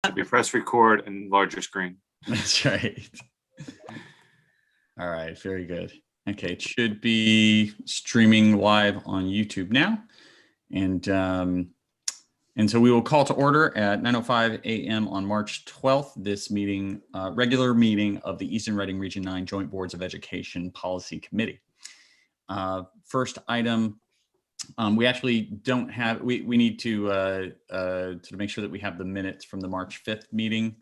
Should be press record and larger screen. That's right. All right, very good. Okay, it should be streaming live on YouTube now. And so we will call to order at 9:05 a.m. on March 12th, this meeting, regular meeting of the Easton Reading Region 9 Joint Boards of Education Policy Committee. First item, we actually don't have, we need to make sure that we have the minutes from the March 5th meeting.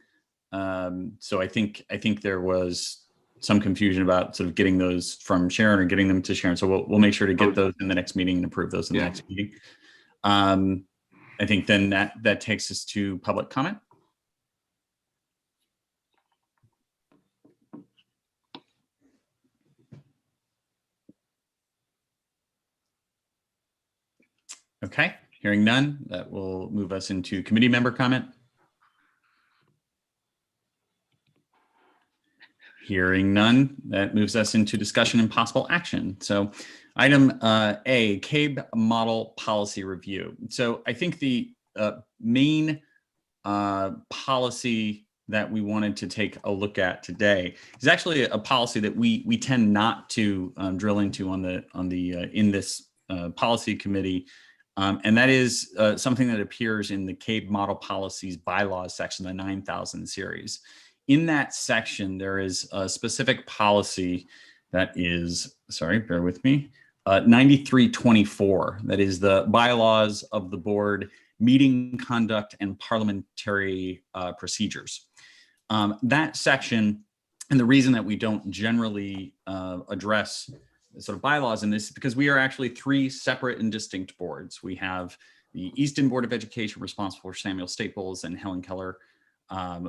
So I think there was some confusion about sort of getting those from Sharon or getting them to Sharon. So we'll make sure to get those in the next meeting and approve those in the next meeting. I think then that takes us to public comment. Okay, hearing none, that will move us into committee member comment. Hearing none, that moves us into discussion and possible action. So item A, Cabe model policy review. So I think the main policy that we wanted to take a look at today is actually a policy that we tend not to drill into in this policy committee. And that is something that appears in the Cabe model policies bylaws section, the 9000 series. In that section, there is a specific policy that is, sorry, bear with me, 9324. That is the bylaws of the board, meeting conduct and parliamentary procedures. That section, and the reason that we don't generally address sort of bylaws in this is because we are actually three separate and distinct boards. We have the Easton Board of Education responsible for Samuel Staples and Helen Keller.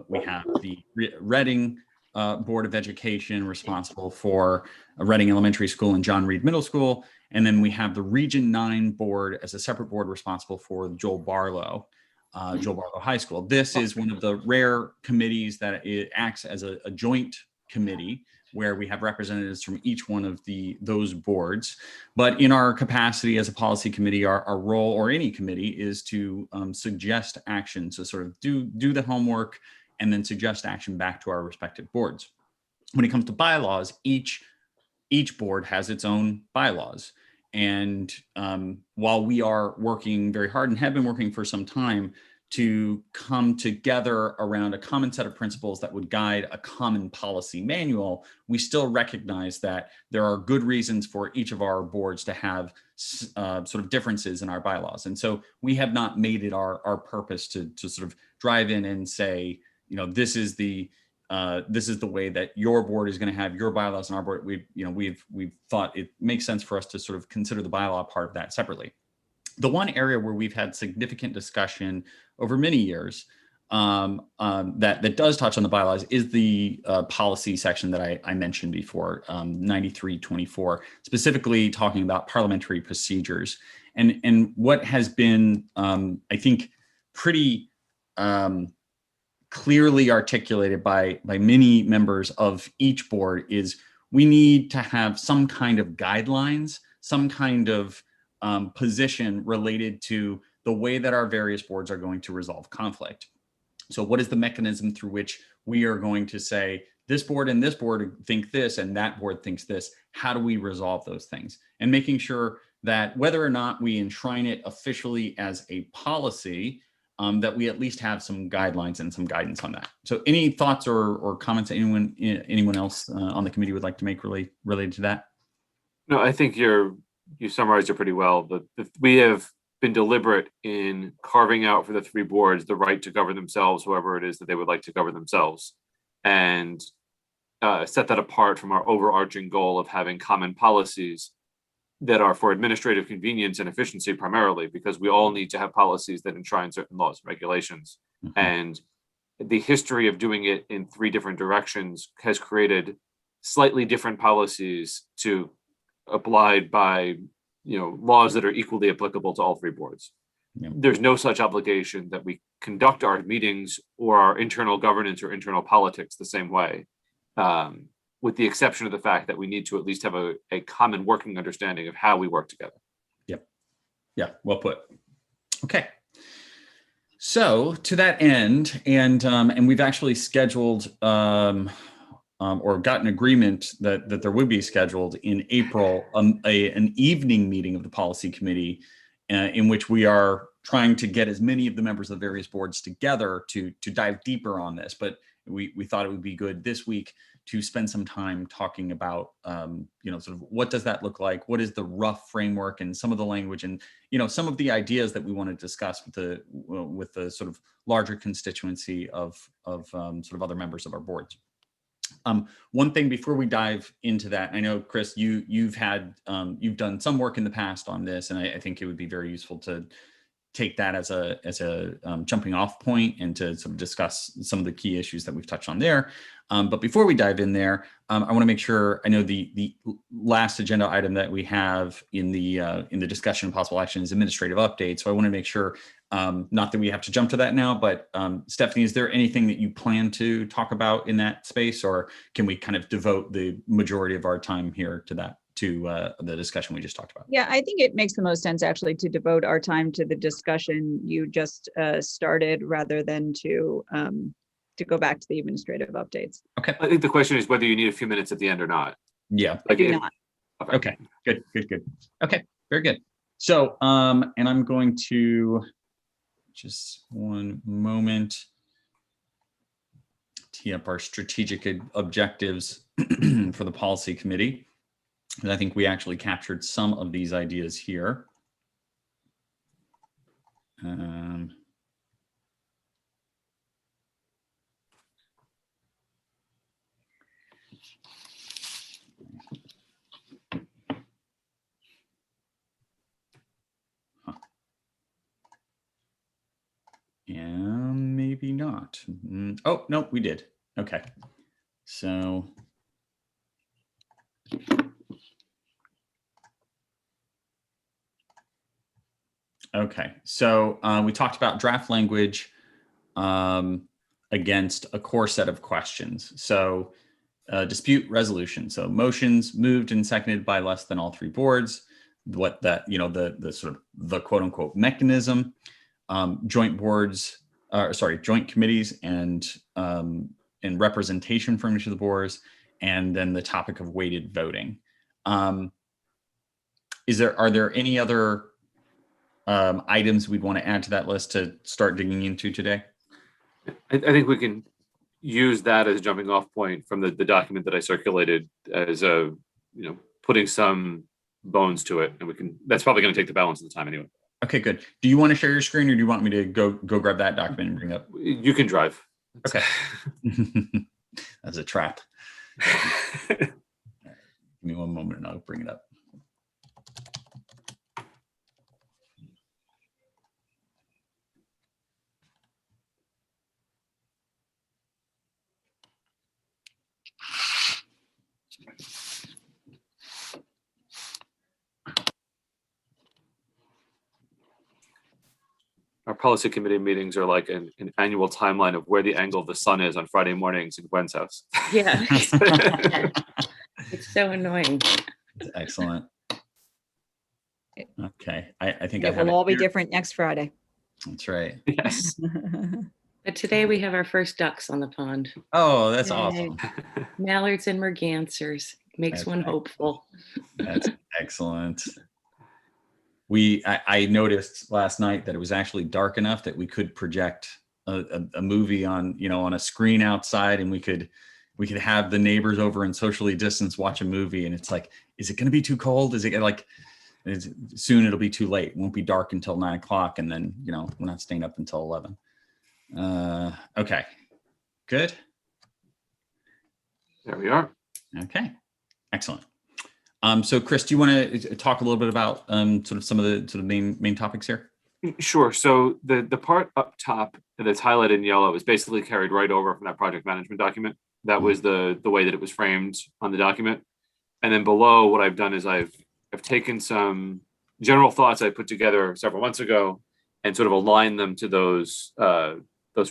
We have the Reading Board of Education responsible for Reading Elementary School and John Reed Middle School. And then we have the Region 9 board as a separate board responsible for Joel Barlow High School. This is one of the rare committees that it acts as a joint committee where we have representatives from each one of those boards. But in our capacity as a policy committee, our role, or any committee, is to suggest action. So sort of do the homework and then suggest action back to our respective boards. When it comes to bylaws, each board has its own bylaws. And while we are working very hard and have been working for some time to come together around a common set of principles that would guide a common policy manual, we still recognize that there are good reasons for each of our boards to have sort of differences in our bylaws. And so we have not made it our purpose to sort of drive in and say, you know, this is the way that your board is going to have your bylaws, and our board, we've thought it makes sense for us to sort of consider the bylaw part of that separately. The one area where we've had significant discussion over many years that does touch on the bylaws is the policy section that I mentioned before, 9324, specifically talking about parliamentary procedures. And what has been, I think, pretty clearly articulated by many members of each board is we need to have some kind of guidelines, some kind of position related to the way that our various boards are going to resolve conflict. So what is the mechanism through which we are going to say this board and this board think this and that board thinks this? How do we resolve those things? And making sure that whether or not we enshrine it officially as a policy, that we at least have some guidelines and some guidance on that. So any thoughts or comments that anyone else on the committee would like to make related to that? No, I think you summarized it pretty well. But we have been deliberate in carving out for the three boards the right to govern themselves, however it is that they would like to govern themselves, and set that apart from our overarching goal of having common policies that are for administrative convenience and efficiency primarily, because we all need to have policies that enshrine certain laws and regulations. Mm-hmm. And the history of doing it in three different directions has created slightly different policies to applied by laws that are equally applicable to all three boards. Yeah. There's no such obligation that we conduct our meetings or our internal governance or internal politics the same way, with the exception of the fact that we need to at least have a common working understanding of how we work together. Yep. Yeah, well put. Okay. So to that end, and we've actually scheduled or gotten agreement that there would be scheduled in April an evening meeting of the policy committee in which we are trying to get as many of the members of the various boards together to dive deeper on this. But we thought it would be good this week to spend some time talking about, sort of what does that look like? What is the rough framework and some of the language and, some of the ideas that we want to discuss with the sort of larger constituency of sort of other members of our boards. One thing before we dive into that, I know, Chris, you've done some work in the past on this, and I think it would be very useful to take that as a jumping off point and to sort of discuss some of the key issues that we've touched on there. But before we dive in there, I want to make sure, I know the last agenda item that we have in the discussion of possible action is administrative update. So I want to make sure, not that we have to jump to that now, but Stephanie, is there anything that you plan to talk about in that space, or can we kind of devote the majority of our time here to that? To the discussion we just talked about. Yeah, I think it makes the most sense actually to devote our time to the discussion you just started rather than to go back to the administrative updates. Okay. I think the question is whether you need a few minutes at the end or not. Yeah. I do not. Okay. Good. Okay. Very good. So, and I'm going to just one moment tee up our strategic objectives for the policy committee. And I think we actually captured some of these ideas here. And maybe not. Oh, no, we did. Okay. So. Okay, so we talked about draft language against a core set of questions. So dispute resolution. So motions moved and seconded by less than all three boards. What that, the sort of the quote unquote mechanism, joint boards, joint committees and representation from each of the boards, and then the topic of weighted voting. Are there any other items we'd want to add to that list to start digging into today? I think we can use that as a jumping off point from the document that I circulated as putting some bones to it, and that's probably going to take the balance of the time anyway. Okay, good. Do you want to share your screen, or do you want me to go grab that document and bring it up? You can drive. Okay. That's a trap. Give me one moment and I'll bring it up. Our policy committee meetings are like an annual timeline of where the angle of the sun is on Friday mornings in Gwen's house. Yeah. It's so annoying. Excellent. Okay. I think It will all be different next Friday. That's right. Yes. But today we have our first ducks on the pond. Oh, that's Yay. awesome. Mallards and mergansers. Makes one hopeful. That's excellent. I noticed last night that it was actually dark enough that we could project a movie on a screen outside, and we could have the neighbors over and socially distance watch a movie. And it's like, is it going to be too cold? Is it like soon it'll be too late? It won't be dark until 9 o'clock, and then we're not staying up until 11. Okay, good. There we are. Okay, excellent. So Chris, do you want to talk a little bit about sort of some of the sort of main topics here? Sure. So the part up top that's highlighted in yellow is basically carried right over from that project management document. That was the way that it was framed on the document. And then below, what I've done is I've taken some general thoughts I put together several months ago and sort of aligned them to those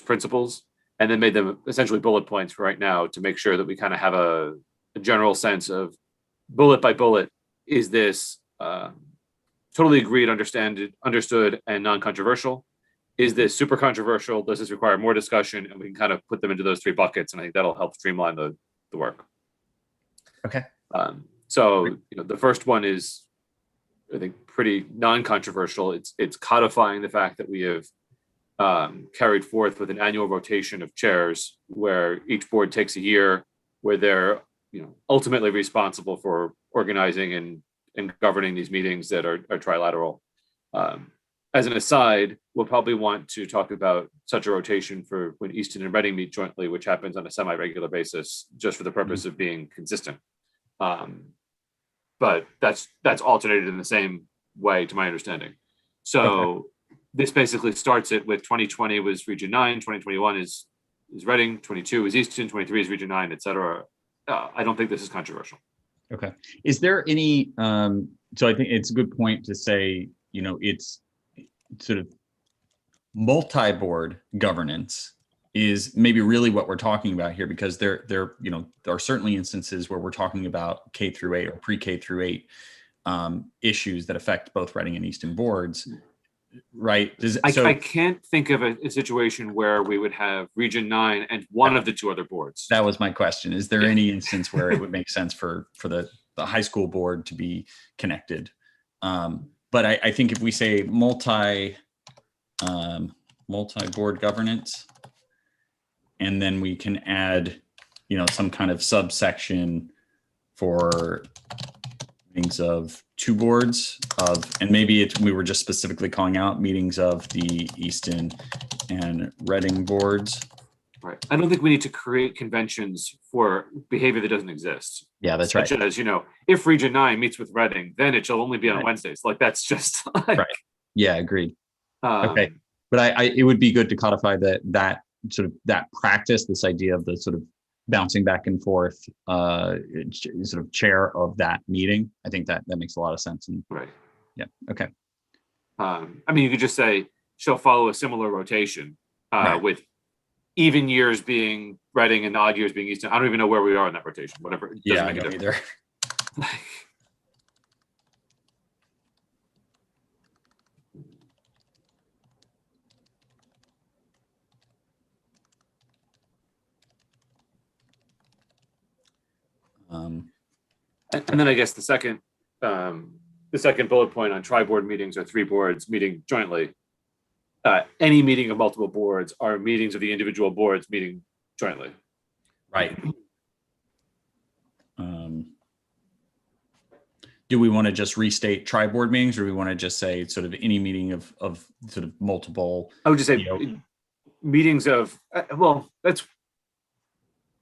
principles, and then made them essentially bullet points for right now to make sure that we kind of have a general sense of bullet by bullet, is this totally agreed, understood, and non-controversial? is this super controversial? Does this require more discussion? And we can kind of put them into those three buckets, and I think that'll help streamline the work. Okay. So the first one is, I think, pretty non-controversial. It's codifying the fact that we have carried forth with an annual rotation of chairs, where each board takes a year, where they're ultimately responsible for organizing and governing these meetings that are trilateral. As an aside, we'll probably want to talk about such a rotation for when Easton and Reading meet jointly, which happens on a semi-regular basis, just for the purpose of being consistent. But that's alternated in the same way, to my understanding. So this basically starts it with 2020 was Region 9, 2021 is Reading, 22 is Easton, 23 is Region 9, et cetera. I don't think this is controversial. Okay. Is there any, so I think it's a good point to say, it's sort of multi-board governance is maybe really what we're talking about here, because there are certainly instances where we're talking about K through 8 or pre-K through 8 issues that affect both Reading and Easton boards, right? I can't think of a situation where we would have Region 9 and one of the two other boards. That was my question. Is there any instance where it would make sense for the high school board to be connected? But I think if we say multi-board governance, and then we can add, some kind of subsection for meetings of two boards and maybe we were just specifically calling out meetings of the Easton and Reading boards. Right. I don't think we need to create conventions for behavior that doesn't exist. Yeah, that's Such right. as, if Region 9 meets with Reading, then it shall only be on Wednesdays. Like, that's just like, right. Yeah, agreed. Okay. But it would be good to codify that sort of that practice, this idea of the sort of bouncing back and forth, sort of chair of that meeting. I think that makes a lot of sense. And right. Yeah. Okay. You could just say she'll follow a similar rotation Right. with even years being Reading and odd years being Easton. I don't even know where we are in that rotation. Whatever. It doesn't Yeah, I make a don't difference. either. And then I guess the second bullet point on tri-board meetings or three boards meeting jointly. Any meeting of multiple boards are meetings of the individual boards meeting jointly. Right. Do we want to just restate tri-board meetings, or do we want to just say sort of any meeting of sort of multiple? I would just say meetings of, that's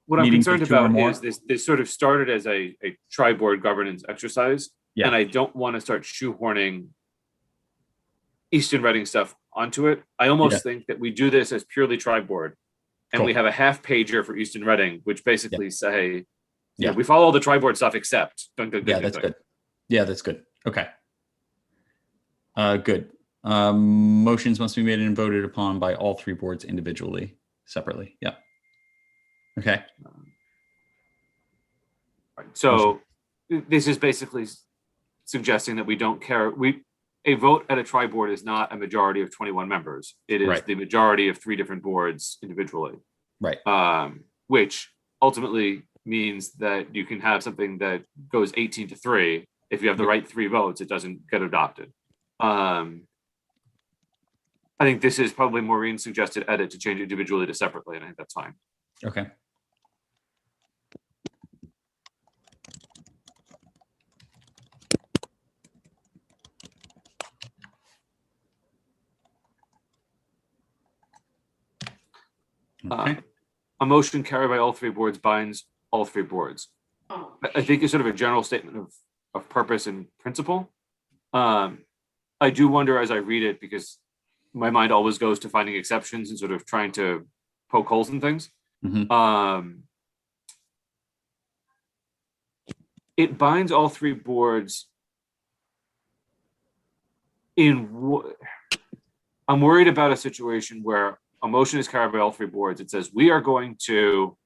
what I'm concerned about is this sort of started as a tri-board governance exercise. Yeah. And I don't want to start shoehorning Easton Reading stuff onto it. I almost think that we do this as purely tri-board, and we have a half pager for Easton Reading, which basically say, we follow all the tri-board stuff except. That's good. Yeah, that's good. Okay. Good. Motions must be made and voted upon by all three boards individually, separately. Yeah. Okay. So this is basically suggesting that we don't care. A vote at a tri-board is not a majority of 21 members. It is the majority of three different boards individually. Right. Which ultimately means that you can have something that goes 18-3. If you have the right three votes, it doesn't get adopted. I think this is probably Maureen's suggested edit to change individually to separately, and I think that's fine. Okay. Okay. A motion carried by all three boards binds all three boards. I think it's sort of a general statement of purpose and principle. I do wonder as I read it, because my mind always goes to finding exceptions and sort of trying to poke holes in things. Mm-hmm. It binds all three boards I'm worried about a situation where a motion is carried by all three boards. It says we are going to,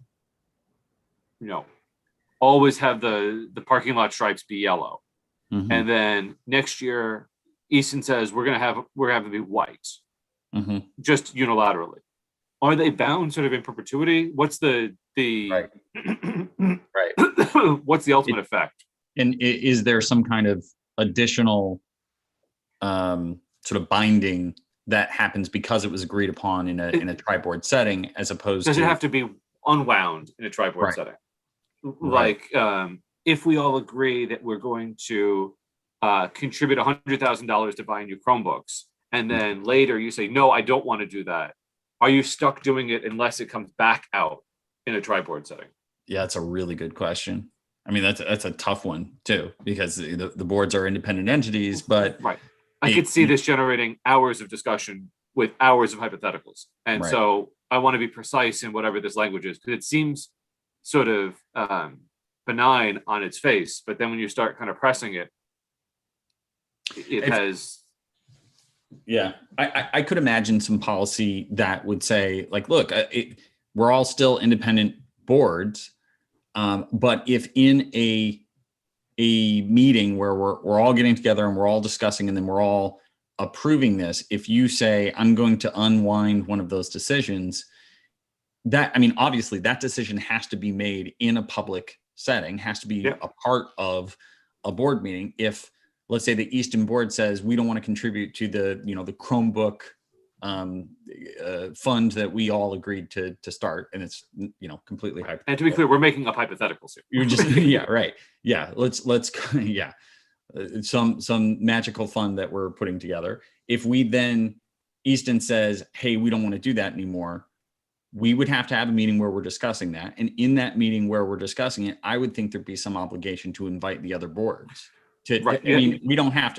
always have the parking lot stripes be yellow. Mm-hmm. And then next year, Easton says we're gonna have it be white. just unilaterally. Are they bound sort of in perpetuity? What's the Right. Right. what's the ultimate effect? And is there some kind of additional sort of binding that happens because it was agreed upon in a tri-board setting, as opposed Does to it have to be unwound in a tri-board Right. setting? Right. Like, if we all agree that we're going to contribute $100,000 to buying new Chromebooks, and then later you say, no, I don't want to do that. Are you stuck doing it unless it comes back out in a tri-board setting? Yeah, that's a really good question. I mean, that's a tough one too, because the boards are independent entities, but Right. I could see this generating hours of discussion with hours of hypotheticals. And Right. so I want to be precise in whatever this language is, because it seems sort of benign on its face, but then when you start kind of pressing it, has. Yeah, I could imagine some policy that would say, like, look, we're all still independent boards, but if in a meeting where we're all getting together and we're all discussing and then we're all approving this, if you say I'm going to unwind one of those decisions, that, I mean, obviously that decision has to be made in a public setting, has to be a part of a board meeting. If, let's say, the Easton board says we don't want to contribute to the Chromebook fund that we all agreed to start, and it's completely hypothetical. And to be clear, we're making up hypotheticals here. You just right. Yeah, let's some magical fund that we're putting together. If we then, Easton says, hey, we don't want to do that anymore, we would have to have a meeting where we're discussing that. And in that meeting where we're discussing it, I would think there'd be some obligation to invite the other boards. I mean, we don't have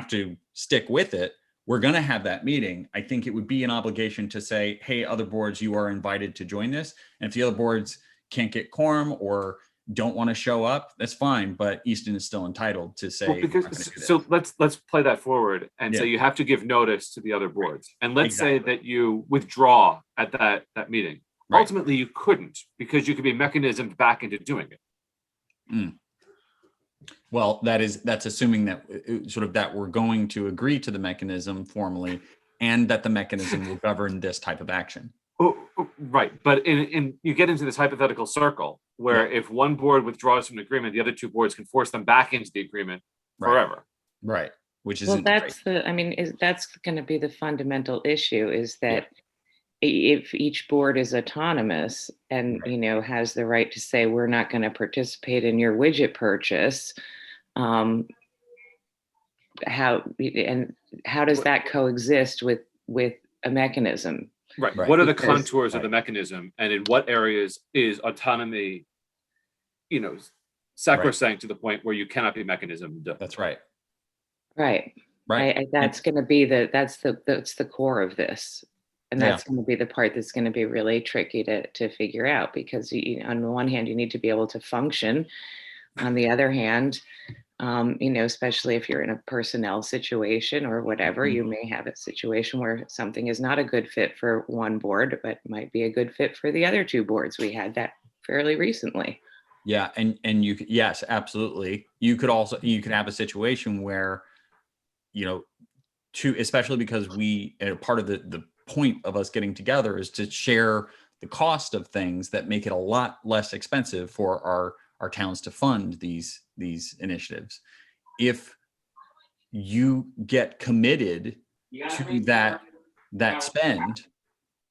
to stick with it. We're going to have that meeting. I think it would be an obligation to say, hey, other boards, you are invited to join this. And if the other boards can't get quorum or don't want to show up, that's fine. But Easton is still entitled to say, so let's play that forward and say you have to give notice to the other boards. And let's say that you withdraw at that meeting. Right. Ultimately, you couldn't, because you could be mechanismed back into doing it. Well, that's assuming that that we're going to agree to the mechanism formally, and that the mechanism will govern this type of action. Oh, right. But in you get into this hypothetical circle where if one board withdraws from an agreement, the other two boards can force them back into the agreement forever. Right. Which is that's going to be the fundamental issue, is that if each board is autonomous and has the right to say, we're not going to participate in your widget purchase, how does that coexist with a mechanism? Right. What are the contours of the mechanism, and in what areas is autonomy, sacrosanct to the point where you cannot be mechanism? That's right. Right. That's going to be that's the core of this. And that's going to be the part that's going to be really tricky to figure out, because on the one hand, you need to be able to function. On the other hand, especially if you're in a personnel situation or whatever, you may have a situation where something is not a good fit for one board, but might be a good fit for the other two boards. We had that fairly recently. Yeah. And you could, yes, absolutely. You could have a situation where, especially because part of the point of us getting together is to share the cost of things that make it a lot less expensive for our towns to fund these initiatives. If you get committed to that spend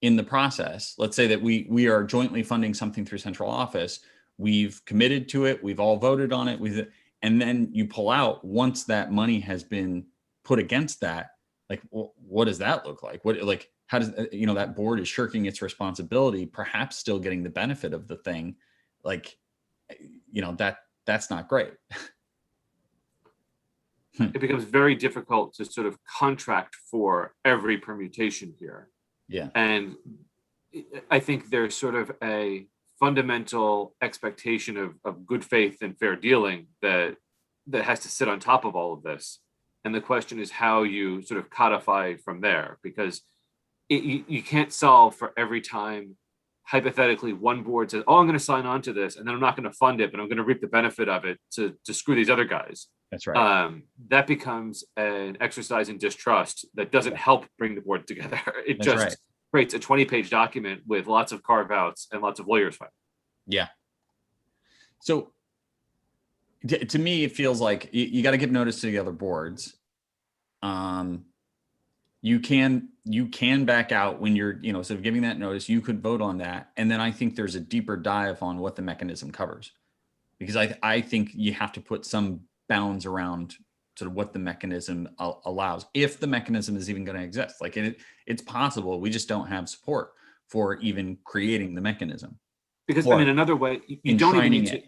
in the process, let's say that we are jointly funding something through central office, we've committed to it, we've all voted on it, and then you pull out once that money has been put against that. Like, what does that look like? How does, that board is shirking its responsibility, perhaps still getting the benefit of the thing. That's not great. It becomes very difficult to sort of contract for every permutation here. Yeah. And I think there's sort of a fundamental expectation of good faith and fair dealing that has to sit on top of all of this. And the question is how you sort of codify from there, because you can't solve for every time hypothetically one board says, oh, I'm going to sign on to this, and then I'm not going to fund it, but I'm going to reap the benefit of it to screw these other guys. That's right. That becomes an exercise in distrust that doesn't help bring the board together. It That's just right. creates a 20-page document with lots of carve outs and lots of lawyers fighting. Yeah. So to me, it feels like you got to give notice to the other boards. You can back out when you're, so giving that notice, you could vote on that. And then I think there's a deeper dive on what the mechanism covers, because I think you have to put some bounds around sort of what the mechanism allows, if the mechanism is even going to exist. Like it's possible we just don't have support for even creating the mechanism. Because I mean, another way, you don't even need to.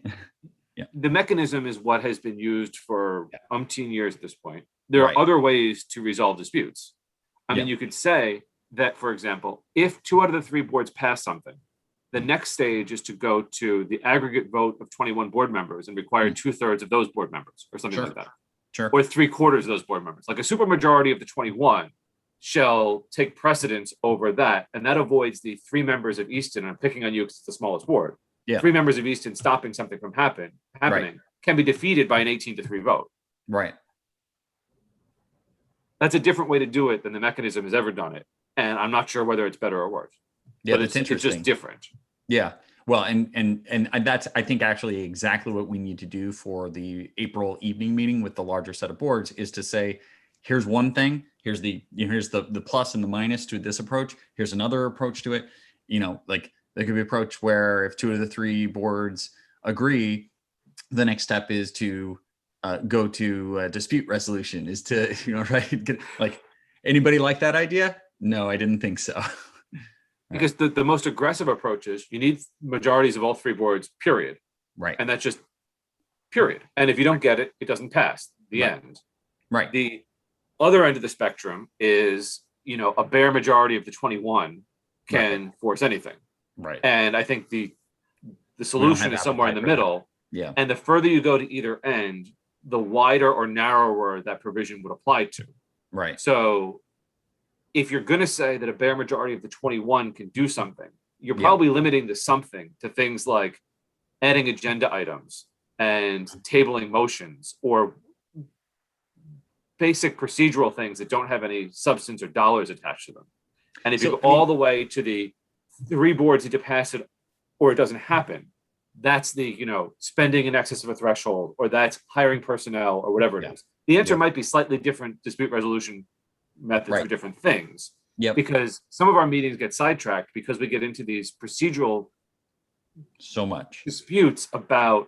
Yeah. The mechanism is what has been used for umpteen years at this point. There are other ways to resolve disputes. I mean, you could say that, for example, if 2 out of the 3 boards pass something, the next stage is to go to the aggregate vote of 21 board members and require 2/3 of those board members or something like that. Sure. Or 3/4 of those board members. Like a supermajority of the 21 shall take precedence over that. And that avoids the 3 members of Easton, and I'm picking on you because it's the smallest board. 3 members of Easton stopping something from happening can be defeated by an 18-3 vote. Right. That's a different way to do it than the mechanism has ever done it. And I'm not sure whether it's better or worse. Yeah, but that's interesting. It's just different. Yeah. Well, and that's, I think, actually exactly what we need to do for the April evening meeting with the larger set of boards, is to say, here's one thing, here's the plus and the minus to this approach. Here's another approach to it. Like there could be an approach where if 2 of the 3 boards agree, the next step is to go to dispute resolution, is to, right? Like, anybody like that idea? No, I didn't think so. Because the most aggressive approach is you need majorities of all 3 boards, period. Right. And that's just period. And if you don't get it, it doesn't pass. The end. Right. The other end of the spectrum is, a bare majority of the 21 can force anything. Right. And I think the solution is somewhere in the middle. Yeah. And the further you go to either end, the wider or narrower that provision would apply to. Right. So if you're going to say that a bare majority of the 21 can do something, you're probably limiting to something, to things like adding agenda items and tabling motions, or basic procedural things that don't have any substance or dollars attached to them. And if you go all the way to the 3 boards that pass it or it doesn't happen, that's the, spending in excess of a threshold, or that's hiring personnel, or whatever it is. The answer might be slightly different dispute resolution methods for different things. Because some of our meetings get sidetracked because we get into these procedural disputes about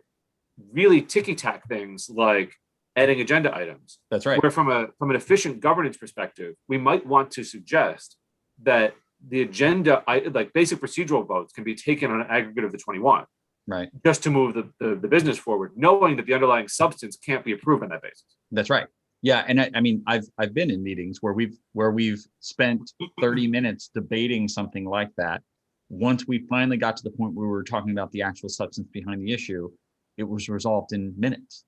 really ticky-tack things like adding agenda items. That's right. Where from an efficient governance perspective, we might want to suggest that the agenda, like basic procedural votes, can be taken on an aggregate of the 21. Right. Just to move the business forward, knowing that the underlying substance can't be approved on that basis. That's right. Yeah. And I mean, I've been in meetings where we've spent 30 minutes debating something like that. Once we finally got to the point where we were talking about the actual substance behind the issue, it was resolved in minutes.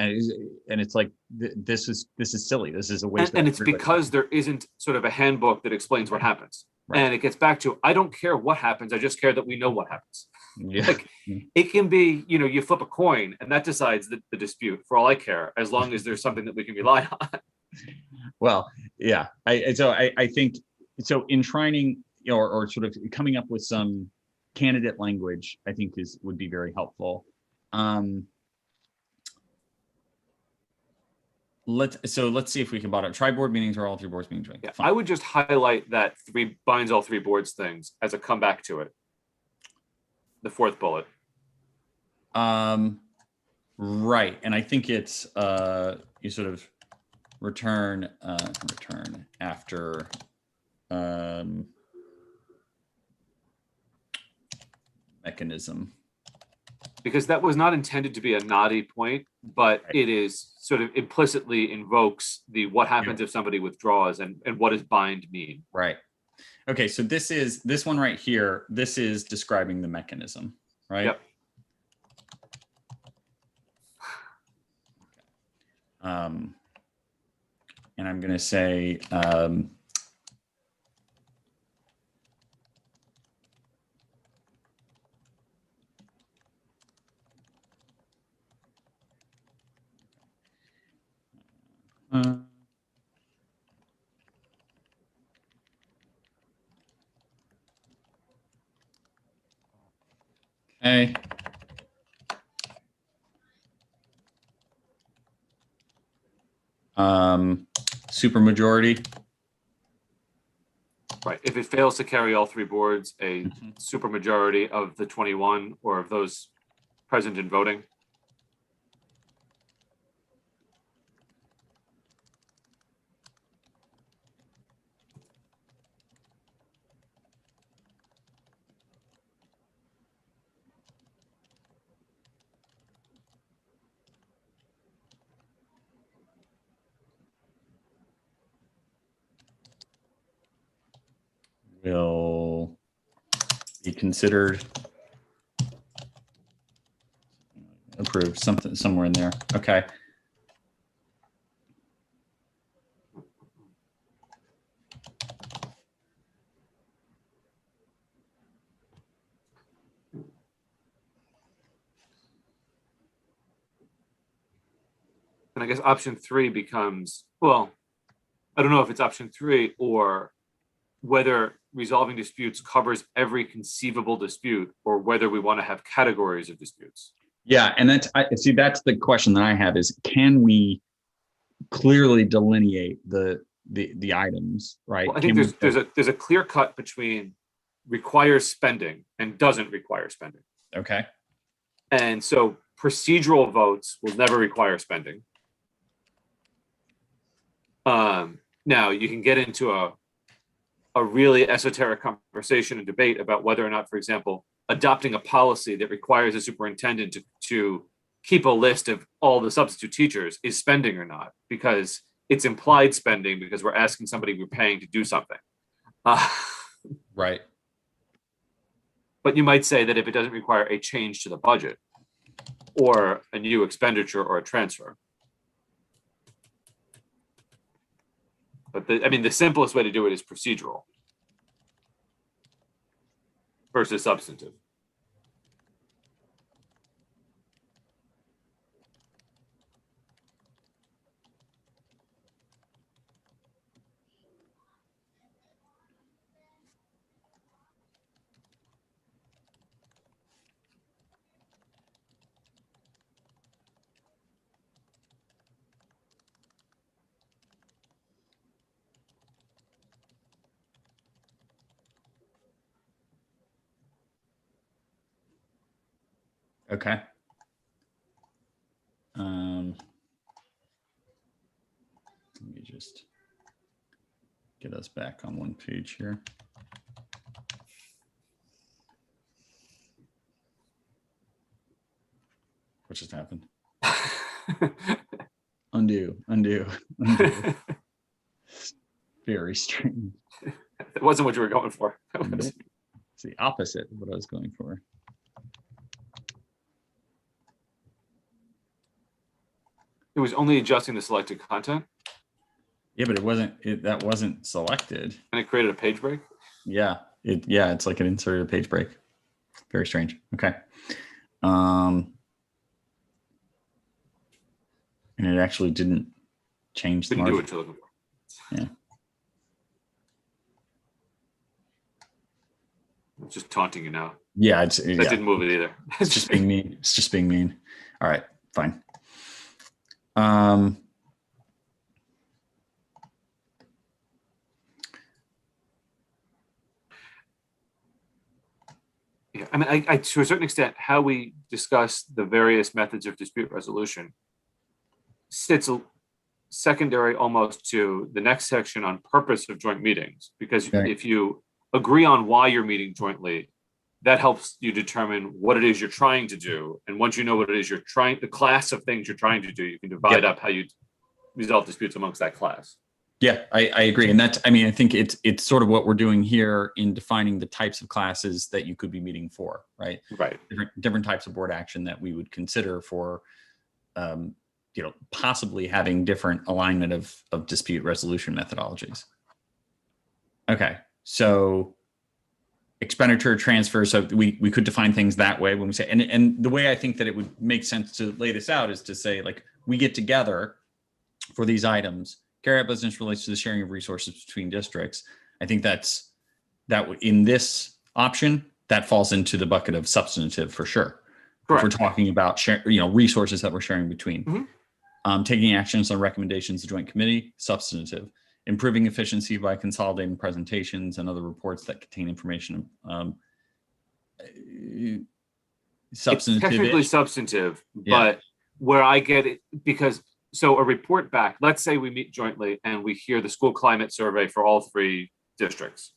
And it's like, this is silly. This is a waste. And it's because there isn't sort of a handbook that explains what happens. Right. And it gets back to, I don't care what happens. I just care that we know what happens. Yeah. Like, it can be, you flip a coin and that decides the dispute, for all I care, as long as there's something that we can rely on. Well, yeah. I think, so enshrining, or sort of coming up with some candidate language, I think would be very helpful. Let's see if we can bottom tri-board meetings or all 3 boards meetings. Yeah, I would just highlight that 3 binds all 3 boards things as a comeback to it. The 4th bullet. Right. And I think it's you sort of return after mechanism. Because that was not intended to be a naughty point, but it is sort of implicitly invokes the what happens if somebody withdraws, and what does bind mean. Right. Okay, so this one right here, this is describing the mechanism, right? Yep. And I'm going to say, Okay. Supermajority. Right. If it fails to carry all three boards, a Mhm. supermajority of the 21 or of those present and voting. Will be considered approved, something somewhere in there. Okay. And I guess option 3 becomes, well, I don't know if it's option 3 or whether resolving disputes covers every conceivable dispute or whether we want to have categories of disputes. Yeah, and see, that's the question that I have is, can we clearly delineate the items, right? Well, I think there's a clear cut between requires spending and doesn't require spending. Okay. And so procedural votes will never require spending. Now you can get into a really esoteric conversation and debate about whether or not, for example, adopting a policy that requires a superintendent to keep a list of all the substitute teachers is spending or not, because it's implied spending because we're asking somebody we're paying to do something. Right. But you might say that if it doesn't require a change to the budget or a new expenditure or a transfer. But the simplest way to do it is procedural versus substantive. Okay. Let me just get us back on one page here. What just happened? Undo. Very strange. It wasn't what you were going for. It's the opposite of what I was going for. It was only adjusting the selected content. Yeah, but that wasn't selected. And it created a page break. Yeah, it's like an inserted page break. Very strange. Okay. And it actually didn't change the Didn't do margin. what you're looking for. Yeah. I'm just taunting you now. Yeah, That didn't move it either. It's just being mean. It's just being mean. All right, fine. Yeah, I to a certain extent, how we discuss the various methods of dispute resolution sits secondary almost to the next section on purpose of joint meetings, because Okay. if you agree on why you're meeting jointly, that helps you determine what it is you're trying to do. And once you know what it is the class of things you're trying to do, you can divide up how you resolve disputes amongst that class. Yeah, I agree. And I think it's sort of what we're doing here in defining the types of classes that you could be meeting for, right? Right. Different types of board action that we would consider for, possibly having different alignment of dispute resolution methodologies. Okay, so expenditure transfer. So we could define things that way when we say, and the way I think that it would make sense to lay this out is to say, like, we get together for these items, carry out business relates to the sharing of resources between districts. I think that in this option, that falls into the bucket of substantive for sure. Correct. If we're talking about resources that we're sharing between. Taking actions on recommendations of the joint committee, substantive. Improving efficiency by consolidating presentations and other reports that contain information. Substantive. It's technically substantive, but where I get it, because so a report back, let's say we meet jointly and we hear the school climate survey for all 3 districts,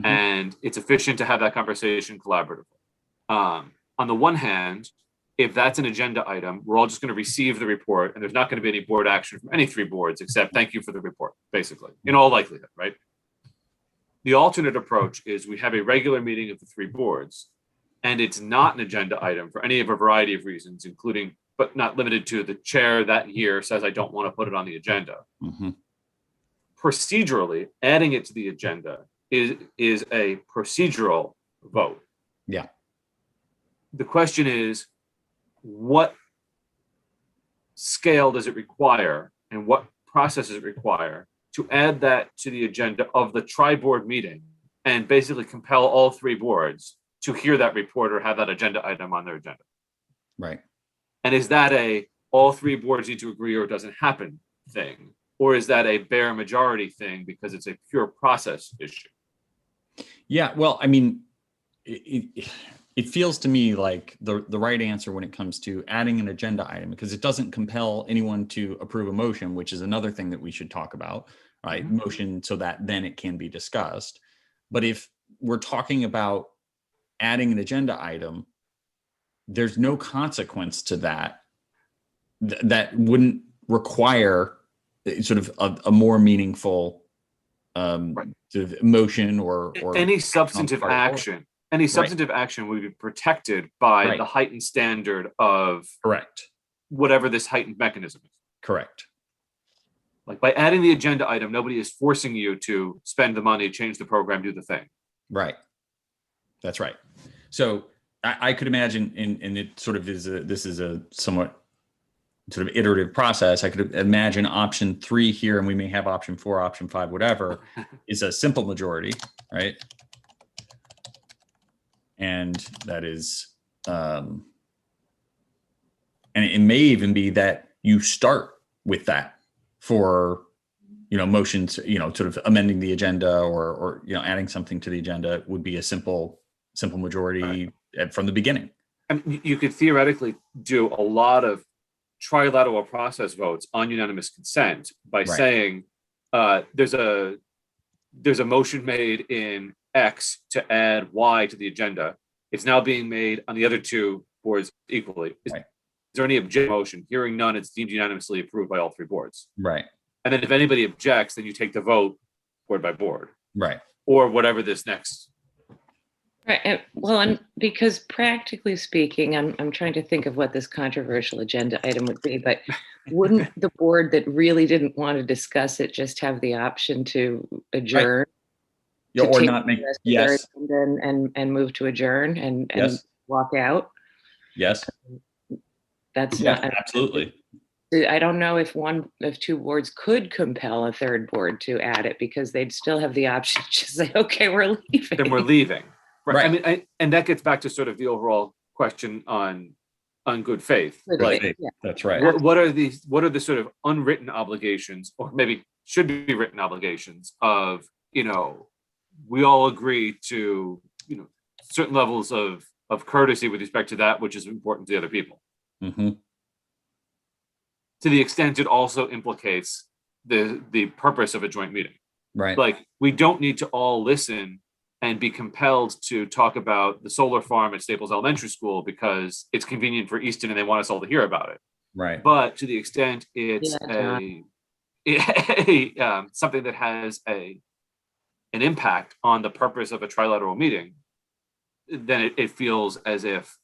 and it's efficient to have that conversation collaboratively. On the one hand, if that's an agenda item, we're all just going to receive the report, and there's not going to be any board action from any 3 boards except thank you for the report, basically, in all likelihood, right? The alternate approach is we have a regular meeting of the 3 boards, and it's not an agenda item for any of a variety of reasons, including, but not limited to, the chair that year says, I don't want to put it on the agenda. Procedurally, adding it to the agenda is a procedural vote. Yeah. The question is, what scale does it require and what process does it require to add that to the agenda of the tri-board meeting and basically compel all 3 boards to hear that report or have that agenda item on their agenda? Right. And is that a all 3 boards need to agree or it doesn't happen thing? Or is that a bare majority thing because it's a pure process issue? Yeah, well, I mean, it feels to me like the right answer when it comes to adding an agenda item, because it doesn't compel anyone to approve a motion, which is another thing that we should talk about, right? Motion so that then it can be discussed. But if we're talking about adding an agenda item, there's no consequence to that that wouldn't require sort of a more meaningful sort of motion or any substantive action. Any substantive action would be protected by the heightened standard of whatever this heightened mechanism is. Correct. Like by adding the agenda item, nobody is forcing you to spend the money, change the program, do the thing. Right. That's right. So I could imagine, and it sort of this is a somewhat sort of iterative process. I could imagine option 3 here, and we may have option 4, option 5, whatever, is a simple majority, right? And that is, and it may even be that you start with that for, motions, sort of amending the agenda or adding something to the agenda would be a simple majority from the beginning. And you could theoretically do a lot of trilateral process votes on unanimous consent by saying there's a motion made in X to add Y to the agenda. It's now being made on the other 2 boards equally. Is there any objection motion? Hearing none, it's deemed unanimously approved by all 3 boards. Right. And then if anybody objects, then you take the vote board by board. Right. Or whatever this next. Right. Well, and because practically speaking, I'm trying to think of what this controversial agenda item would be, but wouldn't the board that really didn't want to discuss it just have the option to adjourn? Or not make, yes. And move to adjourn and walk out? Yes. That's not absolutely. I don't know if 2 boards could compel a 3rd board to add it, because they'd still have the option to just say, okay, we're leaving. Then we're leaving. Right. I mean, and that gets back to sort of the overall question on good faith. That's right. What are the sort of unwritten obligations, or maybe should be written obligations of, we all agree to, certain levels of courtesy with respect to that which is important to the other people. To the extent it also implicates the purpose of a joint meeting. Right. Like, we don't need to all listen and be compelled to talk about the solar farm at Staples Elementary School because it's convenient for Easton and they want us all to hear about it. Right. But to the extent it's something that has an impact on the purpose of a trilateral meeting, then it feels as if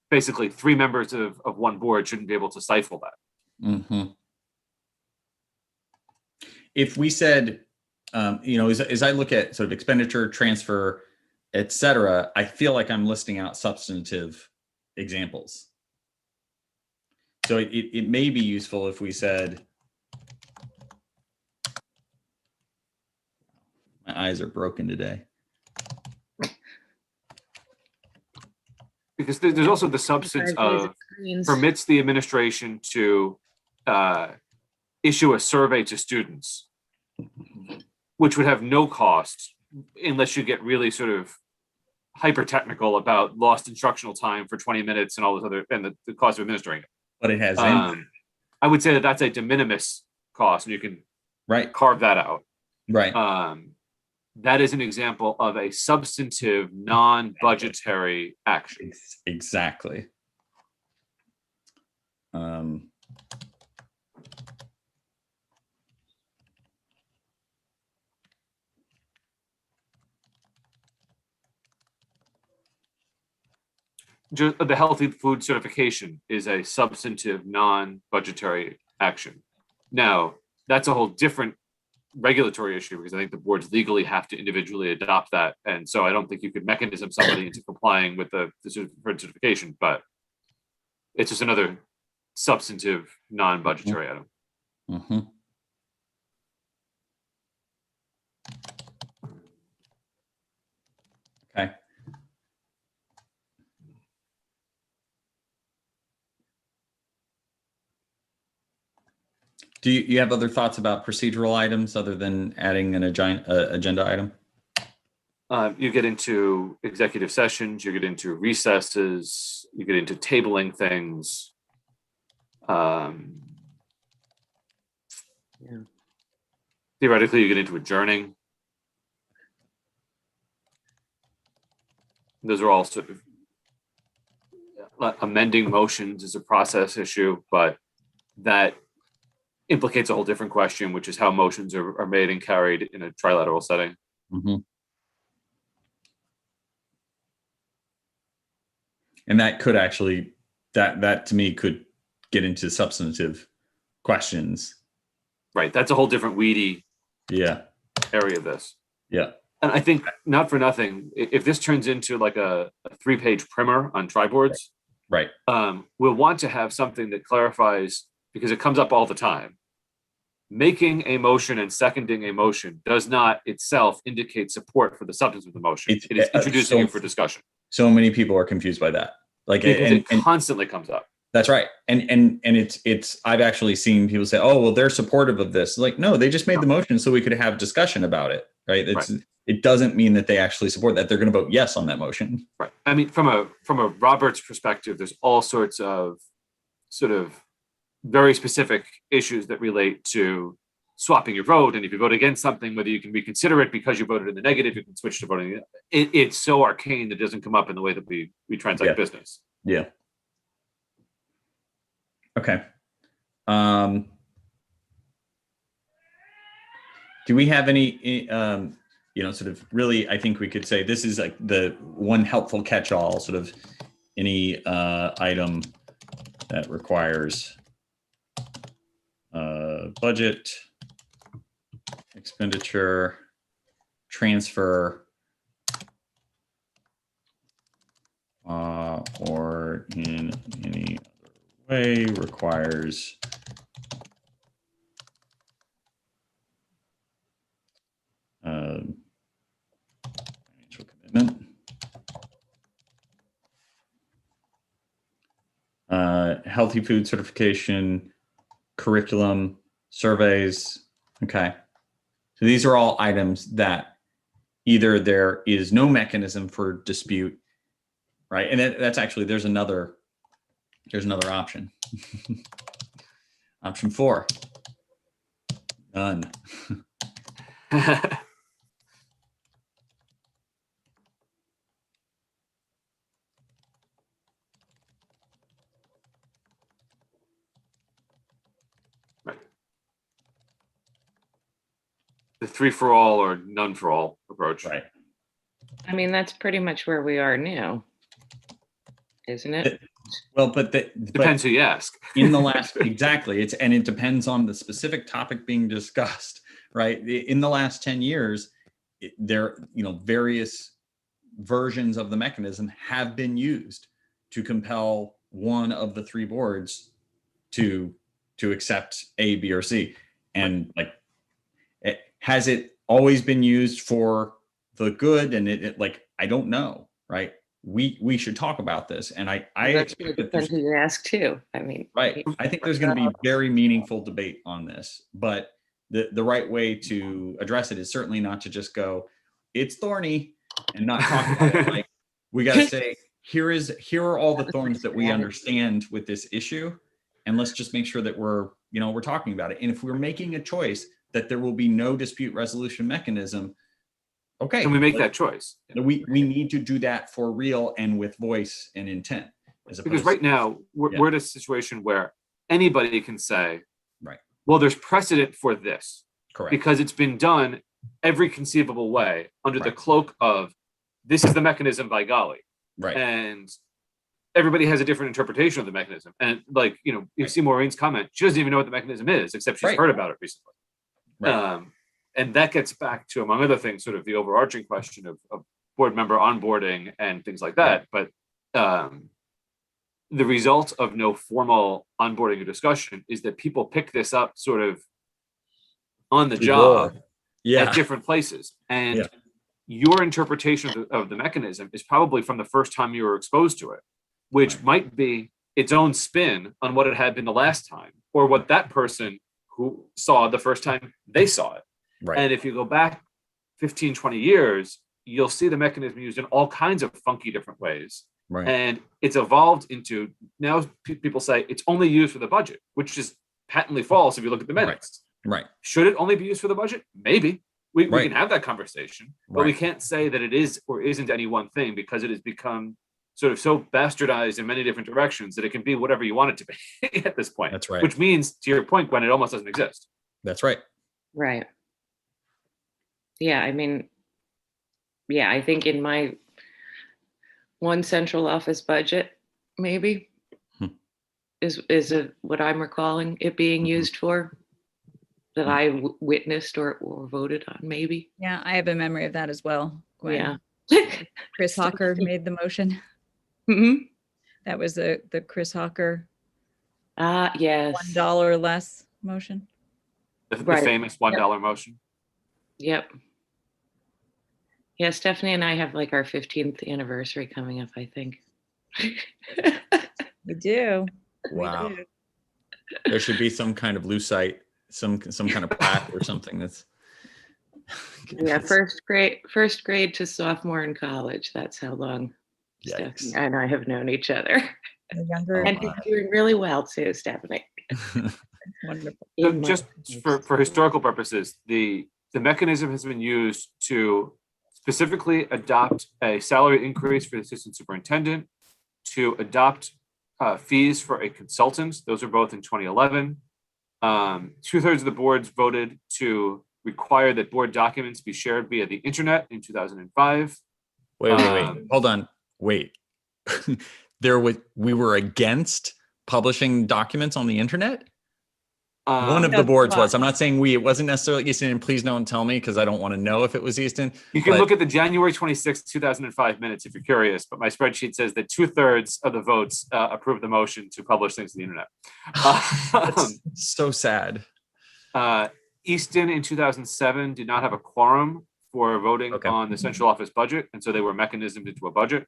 basically 3 members of one board shouldn't be able to stifle that. If we said, as I look at sort of expenditure, transfer, et cetera, I feel like I'm listing out substantive examples. So it may be useful if we said, my eyes are broken today. because there's also the substance of permits the administration to issue a survey to students, which would have no cost unless you get really sort of hyper technical about lost instructional time for 20 minutes and all this other, and the cost of administering it. But it has, I would say that that's a de minimis cost, and you can carve that out. Right. That is an example of a substantive, non-budgetary action. Exactly. Just the healthy food certification is a substantive, non-budgetary action. Now, that's a whole different regulatory issue, because I think the boards legally have to individually adopt that. And so I don't think you could mechanism somebody into complying with the certification, but it's just another substantive, non-budgetary item. Mm-hmm. Okay. Do you have other thoughts about procedural items other than adding an agenda item? You get into executive sessions, you get into recesses, you get into tabling things. Theoretically, you get into adjourning. Those are all sort of amending motions is a process issue, but that implicates a whole different question, which is how motions are made and carried in a trilateral setting. Mm-hmm. And that could actually, that to me could get into substantive questions. Right. That's a whole different weedy area of this. Yeah. And I think, not for nothing, if this turns into like a 3-page primer on tri-boards, we'll want to have something that clarifies, because it comes up all the time. Making a motion and seconding a motion does not itself indicate support for the substance of the motion. It is introducing it for discussion. So many people are confused by that. Like, it constantly comes up. That's right. And it's I've actually seen people say, oh, well, they're supportive of this. Like, no, they just made the motion so we could have discussion about it. Right. It doesn't mean that they actually support that. They're going to vote yes on that motion. Right. I mean, from a Roberts perspective, there's all sorts of sort of very specific issues that relate to swapping your vote. And if you vote against something, whether you can reconsider it because you voted in the negative, you can switch to voting. It's so arcane that it doesn't come up in the way that we transact business. Yeah. Okay. Do we have any, sort of really, I think we could say this is like the one helpful catch-all, sort of any item that requires budget, expenditure, transfer, or in any other way requires financial commitment. Healthy food certification, curriculum, surveys. Okay. So these are all items that either there is no mechanism for dispute, right? And that's actually, there's another option. Option 4, none. The 3-for-all or none-for-all approach. Right. I mean, that's pretty much where we are now, isn't it? Well, but depends who you ask. In the last, exactly. It depends on the specific topic being discussed, right? In the last 10 years, various versions of the mechanism have been used to compel one of the 3 boards to accept A, B, or C. And has it always been used for the good? And I don't know, right? we should talk about this. And I That's expect going to that there's, depend who you ask too. I mean, right. I think there's going to be very meaningful debate on this, but the right way to address it is certainly not to just go, it's thorny, and not talk about it. Like, we got to say, here are all the thorns that we understand with this issue, and let's just make sure that we're talking about it. And if we're making a choice that there will be no dispute resolution mechanism, okay, Can we make that choice? we need to do that for real and with voice and intent. Because right now we're in a situation where anybody can say, right, well, there's precedent for this. Correct. Because it's been done every conceivable way under the cloak of this is the mechanism, by golly. Right. And everybody has a different interpretation of the mechanism. And like, you see Maureen's comment, she doesn't even know what the mechanism is, except she's heard about it recently. Right. And that gets back to, among other things, sort of the overarching question of board member onboarding and things like that. But the result of no formal onboarding or discussion is that people pick this up sort of on the job at different places. And your interpretation of the mechanism is probably from the first time you were exposed to it, which might be its own spin on what it had been the last time, or what that person who saw the first time they saw it. Right. And if you go back 15, 20 years, you'll see the mechanism used in all kinds of funky different ways. Right. And it's evolved into, now people say it's only used for the budget, which is patently false if you look at the minutes. Right. Should it only be used for the budget? Maybe. We can have that conversation, but we can't say that it is or isn't any one thing, because it has become sort of so bastardized in many different directions that it can be whatever you want it to be at this point. That's right. Which means, to your point, Gwen, it almost doesn't exist. That's right. Right. Yeah, I mean, I think in my one central office budget, maybe, is what I'm recalling it being used for, that I witnessed or voted on, maybe. Yeah, I have a memory of that as well, Gwen. Yeah. Chris Hawker made the motion. Mm-hmm. That was the Chris Hawker yes. $1 less motion. The famous $1 motion. Yep. Yeah, Stephanie and I have like our 15th anniversary coming up, I think. We do. Wow. We do. There should be some kind of lucite, some kind of plaque or something that's. Yeah, first grade to sophomore in college. That's how long Stephanie and I have known each other. Younger. And he's doing really well too, Stephanie. Wonderful. So just for historical purposes, the mechanism has been used to specifically adopt a salary increase for the assistant superintendent, to adopt fees for a consultant. Those are both in 2011. 2/3 of the boards voted to require that board documents be shared via the internet in 2005. Wait. Hold on. Wait. We were against publishing documents on the internet? One of the boards was. I'm not saying we. It wasn't necessarily Easton, and please don't tell me, because I don't want to know if it was Easton. You can look at the January 26, 2005 minutes if you're curious, but my spreadsheet says that 2/3 of the votes approved the motion to publish things to the internet. That's so sad. Easton in 2007 did not have a quorum for voting on the central office budget, and so they were mechanismed into a budget.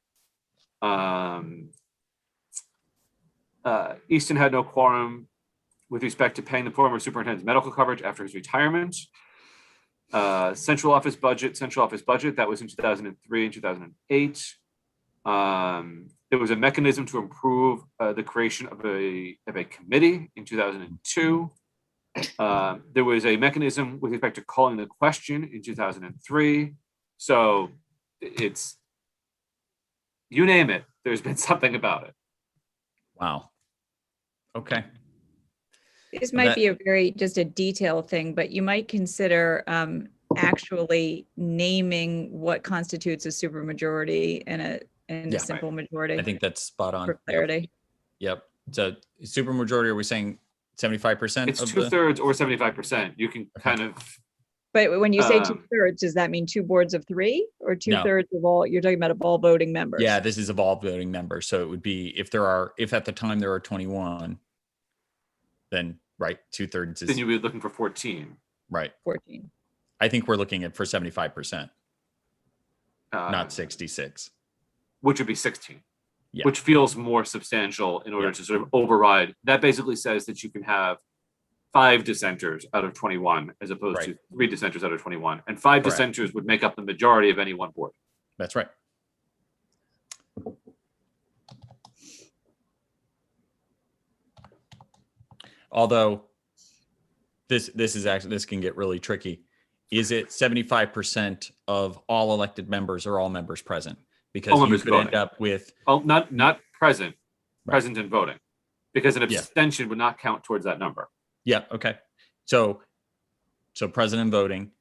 Easton had no quorum with respect to paying the former superintendent's medical coverage after his retirement. Central office budget, that was in 2003 and 2008. There was a mechanism to improve the creation of a committee in 2002. There was a mechanism with respect to calling the question in 2003. So it's, you name it, there's been something about it. Wow. Okay. This might be just a detail thing, but you might consider actually naming what constitutes a supermajority and a simple majority. I think that's spot on. For clarity. Yep. So supermajority, are we saying 75%? It's 2/3 or 75%. You can kind of. But when you say 2/3, does that mean 2 boards of 3 or 2/3 of all? You're talking about all voting members. Yeah, this is of all voting members. So it would be if at the time there are 21, then 2/3 is. Then you'd be looking for 14. Right. 14. I think we're looking at for 75%, not 66. which would be 16, Yeah. which feels more substantial in order to sort of override. That basically says that you can have 5 dissenters out of 21 as opposed to 3 dissenters out of 21, and 5 dissenters would make up the majority of any one board. That's right. Although this can get really tricky. Is it 75% of all elected members or all members present? Because you could end up with not present, present and voting, because an abstention would not count towards that number. Yeah. Okay. So present and voting.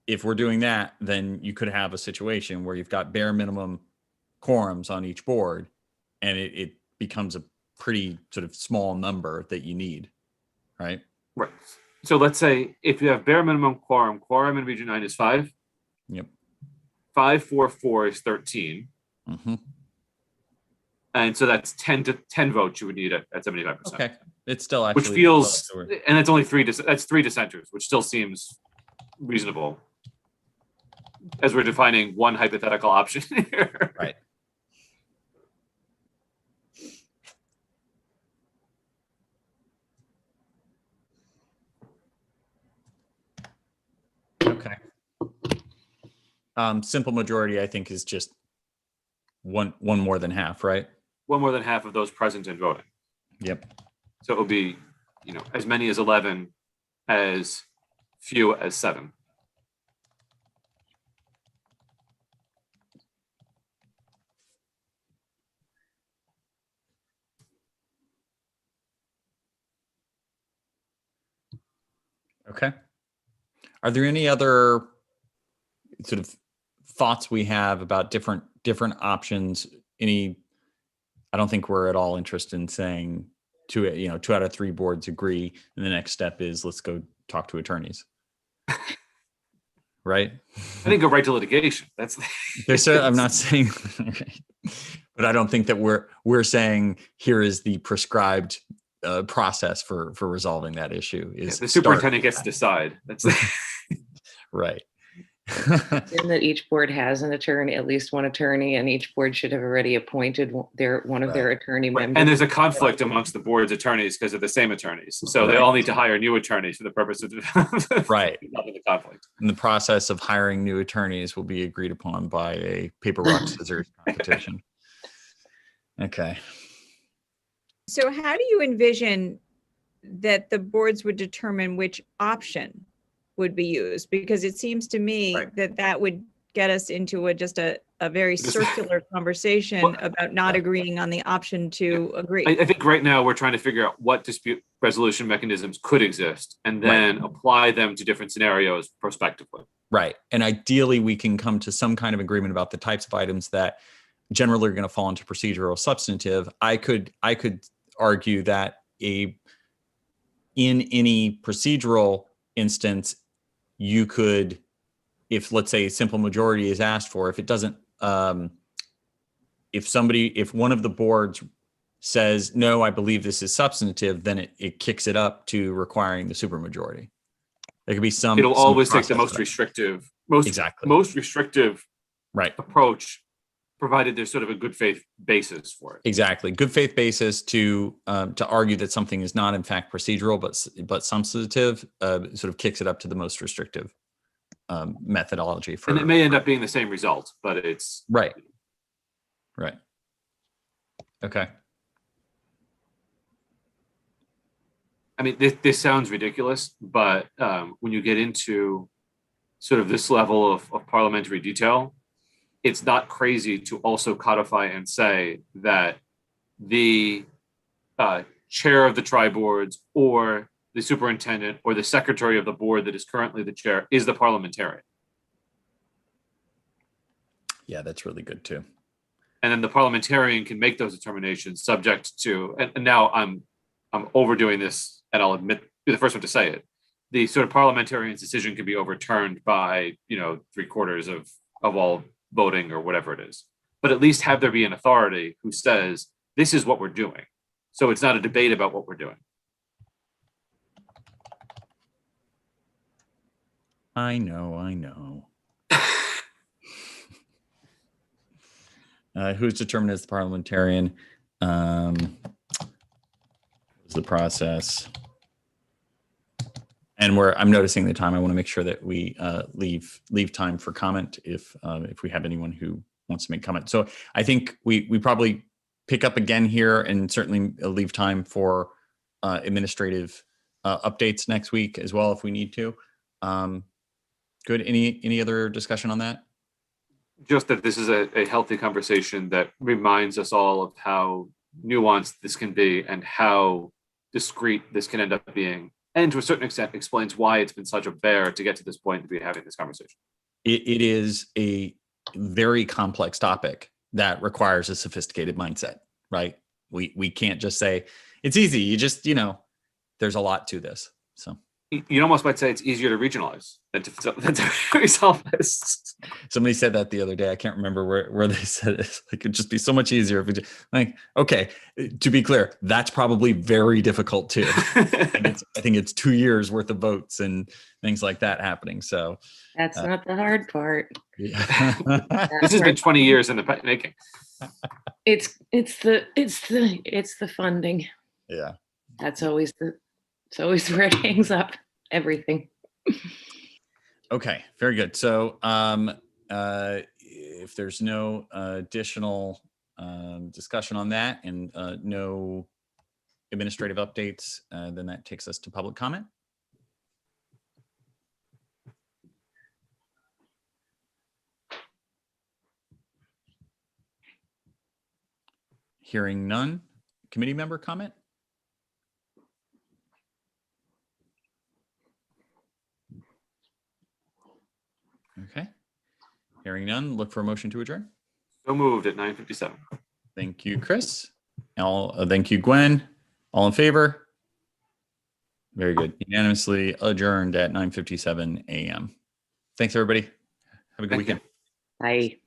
If we're doing that, then you could have a situation where you've got bare minimum quorums on each board, and it becomes a pretty sort of small number that you need, right? Right. So let's say if you have bare minimum quorum in Region 9 is 5. Yep. 5, 4, 4 is 13. Mm-hmm. And so that's 10 votes you would need at 75%. Okay. It's still actually, which feels, and that's only 3, that's 3 dissenters, which still seems reasonable as we're defining one hypothetical option here. Right. Okay. Simple majority, I think, is just one more than half, right? One more than half of those present and voting. Yep. So it will be, as many as 11, as few as 7. Okay. Are there any other sort of thoughts we have about different options? I don't think we're at all interested in saying 2 out of 3 boards agree, and the next step is let's go talk to attorneys. Right? I think go right to litigation. That's I'm not saying, but I don't think that we're saying here is the prescribed process for resolving that issue. Is the superintendent gets to decide. That's right. And that each board has an attorney, at least one attorney, and each board should have already appointed one of their attorney members. And there's a conflict amongst the board's attorneys because they're the same attorneys. So they all need to hire new attorneys for the purpose of right. the conflict. And the process of hiring new attorneys will be agreed upon by a paper, rock, scissors competition. Okay. So how do you envision that the boards would determine which option would be used? Because it seems to me that would get us into a very circular conversation about not agreeing on the option to agree. I think right now we're trying to figure out what dispute resolution mechanisms could exist and then apply them to different scenarios prospectively. Right. And ideally we can come to some kind of agreement about the types of items that generally are going to fall into procedural or substantive. I could argue that in any procedural instance, you could, if let's say a simple majority is asked for, if it doesn't, if one of the boards says, no, I believe this is substantive, then it kicks it up to requiring the supermajority. There could be some. It'll always take the most restrictive, most restrictive approach, provided there's sort of a good faith basis for it. Exactly. Good faith basis to argue that something is not in fact procedural, but substantive, sort of kicks it up to the most restrictive methodology. And it may end up being the same result, but it's. Right. Okay. I mean, this sounds ridiculous, but when you get into sort of this level of parliamentary detail, it's not crazy to also codify and say that the chair of the tri-boards or the superintendent or the secretary of the board that is currently the chair is the parliamentarian. Yeah, that's really good too. And then the parliamentarian can make those determinations subject to, and now I'm overdoing this, and I'll admit, be the first one to say it. The sort of parliamentarian's decision can be overturned by, 3/4 of all voting or whatever it is, but at least have there be an authority who says, this is what we're doing. So it's not a debate about what we're doing. I know. Who's determined as the parliamentarian? What's the process? And I'm noticing the time. I want to make sure that we leave time for comment if we have anyone who wants to make comment. So I think we probably pick up again here, and certainly leave time for administrative updates next week as well if we need to. Good. Any other discussion on that? Just that this is a healthy conversation that reminds us all of how nuanced this can be and how discreet this can end up being. And to a certain extent explains why it's been such a bear to get to this point to be having this conversation. It is a very complex topic that requires a sophisticated mindset, right? We can't just say it's easy. You just, there's a lot to this. So you almost might say it's easier to regionalize than to resolve this. Somebody said that the other day. I can't remember where they said it. It could just be so much easier if we just okay, to be clear, that's probably very difficult too. I think it's 2 years worth of votes and things like that happening. So that's not the hard part. Yeah. This has been 20 years in the making. It's the funding. Yeah. It's always where it hangs up everything. Okay, very good. So if there's no additional discussion on that and no administrative updates, then that takes us to public comment. Hearing none. Committee member comment? Okay. Hearing none, look for a motion to adjourn. So moved at 9:57. Thank you, Chris. Thank you, Gwen. All in favor? Very good. Unanimously adjourned at 9:57 a.m. Thanks, everybody. Have a good weekend. Bye.